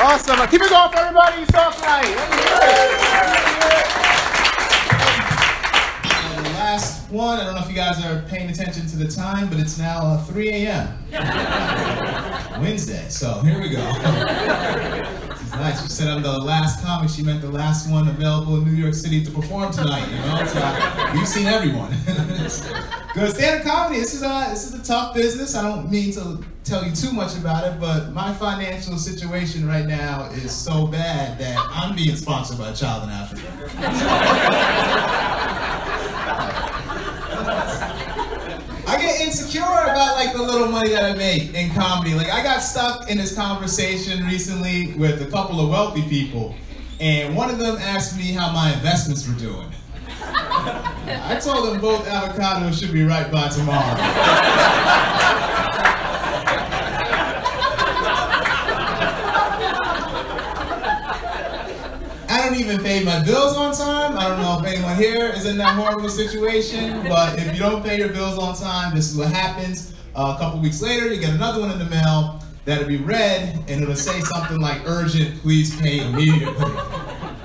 Awesome. Keep it going for everybody you saw tonight. The last one, I don't know if you guys are paying attention to the time, but it's now 3 a.m. Wednesday, so here we go. This is nice. She said I'm the last comic. She meant the last one available in New York City to perform tonight, you know? So you've seen everyone. Good stand-up comedy, this is a tough business. I don't mean to tell you too much about it, but my financial situation right now is so bad that I'm being sponsored by a child in Africa. I get insecure about like the little money that I make in comedy. Like I got stuck in this conversation recently with a couple of wealthy people, and one of them asked me how my investments were doing. I told them both avocados should be right by tomorrow. I don't even pay my bills on time. I don't know if anyone here is in that horrible situation, but if you don't pay your bills on time, this is what happens. A couple weeks later, you get another one in the mail that'll be red, and it'll say something like, urgent, please pay immediately.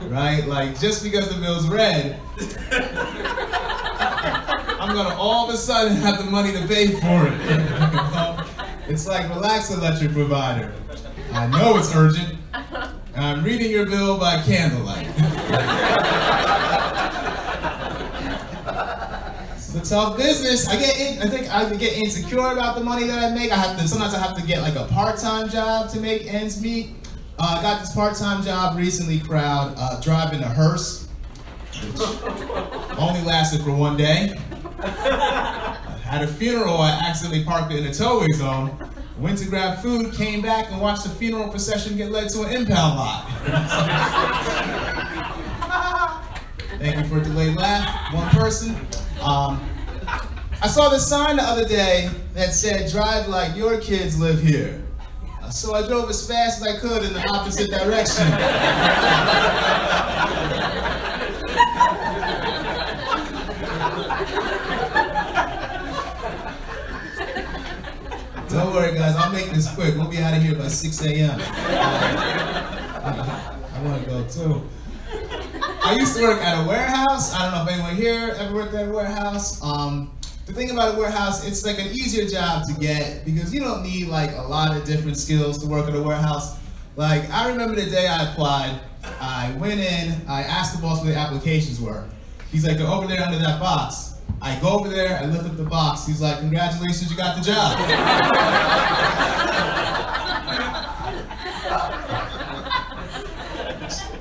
Right? Like, just because the bill's red, I'm gonna all of a sudden have the money to pay for it. It's like, relax, electric provider. I know it's urgent. I'm reading your bill by candlelight. It's a tough business. I think I get insecure about the money that I make. Sometimes I have to get like a part-time job to make ends meet. I got this part-time job recently, crowd, driving a hearse, which only lasted for 1 day. At a funeral, I accidentally parked it in a towaway zone. Went to grab food, came back, and watched the funeral procession get led to an impound lot. Thank you for a delayed laugh, one person. I saw this sign the other day that said, drive like your kids live here. So I drove as fast as I could in the opposite direction. Don't worry, guys. I'll make this quick. We'll be out of here by 6 a.m. I want to go, too. I used to work at a warehouse. I don't know if anyone here ever worked at a warehouse. The thing about a warehouse, it's like an easier job to get because you don't need like a lot of different skills to work at a warehouse. Like, I remember the day I applied. I went in. I asked the boss where the applications were. He's like, they're over there under that box. I go over there, I lift up the box. He's like, congratulations, you got the job.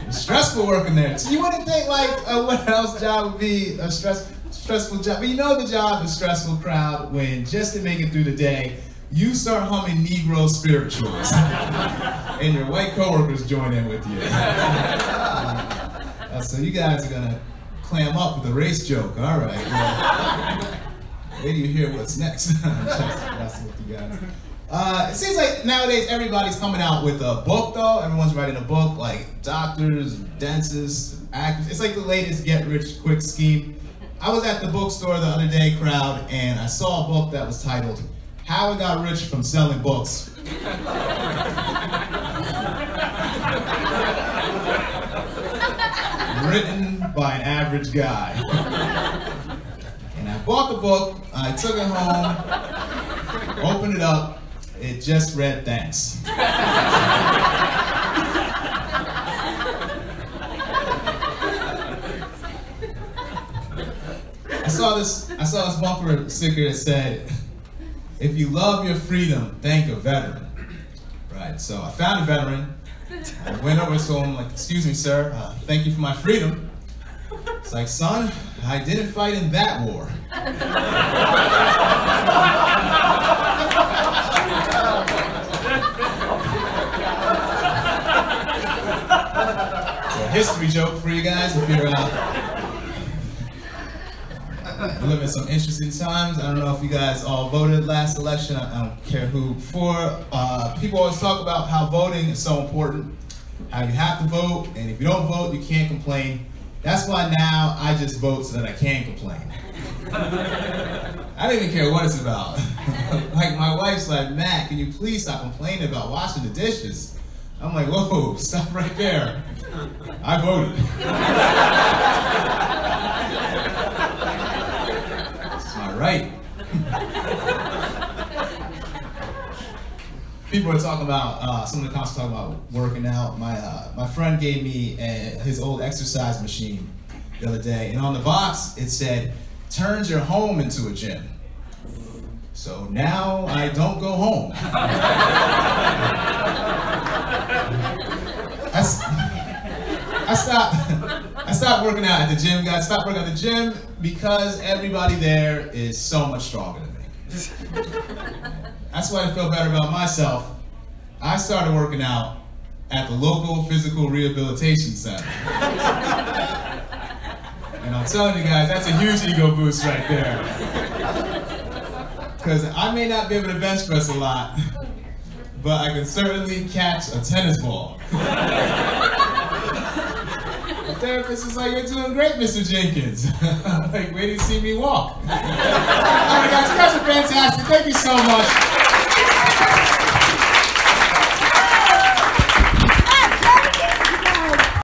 It's stressful working there. So you wouldn't think like a warehouse job would be a stressful job. But you know the job is stressful, crowd, when just to make it through the day, you start humming Negro spirituals. And your white coworkers join in with you. So you guys are gonna clam up with a race joke. All right. Well, wait till you hear what's next. That's what you guys. It seems like nowadays everybody's coming out with a book, though. Everyone's writing a book, like doctors, dentists, actors. It's like the latest get-rich-quick scheme. I was at the bookstore the other day, crowd, and I saw a book that was titled, How I Got Rich from Selling Books. Written by an average guy. And I bought the book, I took it home, opened it up, it just read thanks. I saw this bumper sticker that said, if you love your freedom, thank a veteran. Right, so I found a veteran. I went over to him like, excuse me, sir, thank you for my freedom. It's like, son, I didn't fight in that war. So a history joke for you guys if you're we live in some interesting times. I don't know if you guys all voted last election. I don't care who for. People always talk about how voting is so important, how you have to vote, and if you don't vote, you can't complain. That's why now I just vote so that I can complain. I don't even care what it's about. Like my wife's like, Matt, can you please stop complaining about washing the dishes? I'm like, whoa, stop right there. I voted. It's my right. People are talking about, some of the cops are talking about working out. My friend gave me his old exercise machine the other day, and on the box it said, turns your home into a gym. So now I don't go home. I stopped working out at the gym, guys. Stopped working at the gym because everybody there is so much stronger than me. That's why I feel better about myself. I started working out at the local physical rehabilitation center. And I'm telling you guys, that's a huge ego boost right there. Because I may not be able to bench press a lot, but I can certainly catch a tennis ball. The therapist is like, you're doing great, Mr. Jenkins. I'm like, wait till you see me walk. All right, guys, you guys are fantastic. Thank you so much.